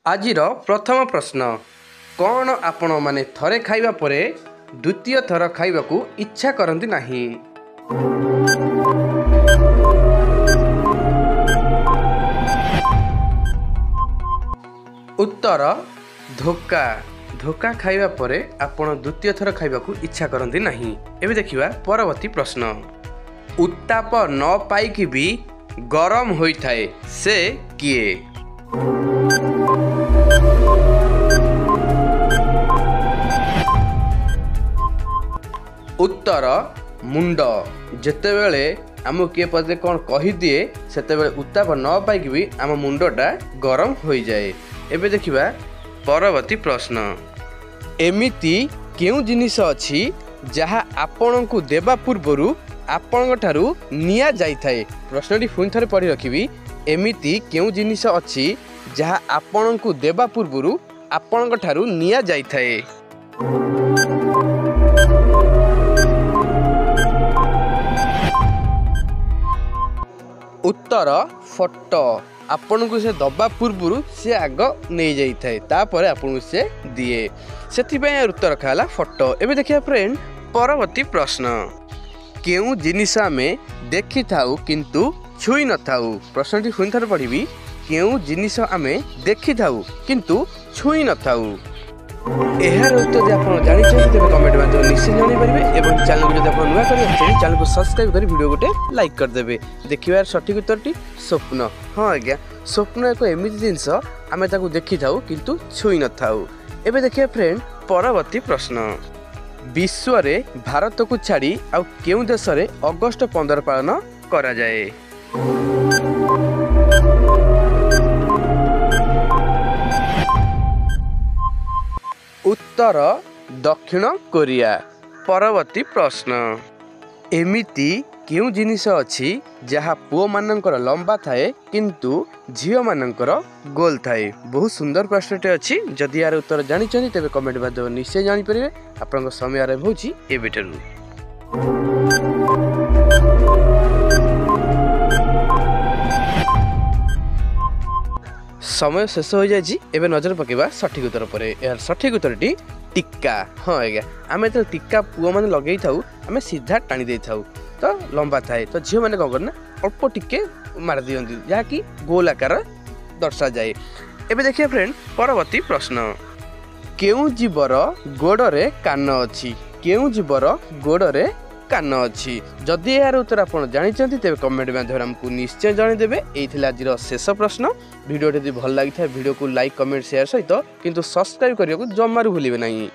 आजिर प्रथम प्रश्न कौन आपण माने थरे खाइबा परे द्वितीय थर खाइबाकू इच्छा करंती नाही। उत्तर धोका। धोका खाइबा परे आपण द्वितीय थर खाइबाकू इच्छा करंती नाही। एबे देखिबा परवर्ती प्रश्न उत्ताप न पाइकी भी गरम होई थाए से किए। उत्तर मुंड। जेतेबेले आम किए पदे कौन कही दिए सेतेबेले उत्ताप न पाइकी भी आम मुंडटा गरम हो जाए। एबे देखिबा परवर्ती प्रश्न एमिति केउ जिनिस अछि जहा आपनकू देबा पूर्वरु आपनक ठारू निया जाई थाए। प्रश्नटी पुनि थरे पढ़ी रखिबी एमिति केउ जिनिस अछि जहा आपनकू देबा पूर्वरु आपनक ठारू निया जाई थाए। उत्तर फोटो। आपन को से दबा पूर्व से आग नहीं जाई थाए तापर आपन से दिए से उत्तर रखा फोटो। एबे देखिए फ्रेंड परवर्ती प्रश्न केउ जिनिस आमे देखि थाउ किंतु छुई न थाउ। प्रश्नटी पुनि थरे पढ़िबी केउ जिनिस आमे देखि थाउ किंतु छुई न थाउ। एहार उत्तर आप जानी तेज कमेंट माध्यम निश्चय जानी पारे और चैनल को जब आप नुआ कर चैनल को सब्सक्राइब कर वीडियो गोटे लाइक करदे। देखिबार सठिक उत्तरटी स्वप्न। हाँ आज्ञा स्वप्न एक एमती जिनस आम देखि थाउ किंतु छुई न थाउ। एबे देखिए फ्रेंड परवर्ती प्रश्न विश्व रे भारत को छाड़ी आउ केउ देश रे अगस्त 15 पालन करा जाए। उत्तर दक्षिण कोरिया। परवर्ती प्रश्न एमिति केउ जिनिस अछि जहा पुओ मानकर लंबा थाए किंतु झियो मानकर गोल थाए। बहुत सुंदर प्रश्नटे अछि। जदि यार उत्तर जानि तेबे कमेंट माध्यम निश्चय जानि परिबे। आपनक समय आरंभ होछि एबेटरु। समय शेष हो जाए। एवं नजर पकेबा सठिक उत्तर पर। यार सठिक उत्तरटी टीका। हाँ आज्ञा आम जो टीका पुओ मैंने लगे था आम सीधा टाणी दे था तो लंबा थाए तो झील मैंने कौन करना अल्प टिके मार दिखती जहाँकि गोल आकार दर्शा जाए। एबे देखिए फ्रेंड परवर्ती प्रश्न केउ जीवर गोड़े कान अच्छी केउ जीवर गोड़े कान अच्छी। जदि यार उत्तर आप जानते तेज कमेंट माध्यम आमको निश्चय जनईदेवे। यही आज शेष प्रश्न। वीडियो यदि भल लगी था वीडियो को लाइक कमेंट शेयर सहित किंतु सब्सक्राइब करने को जमारू भूलिए नहीं।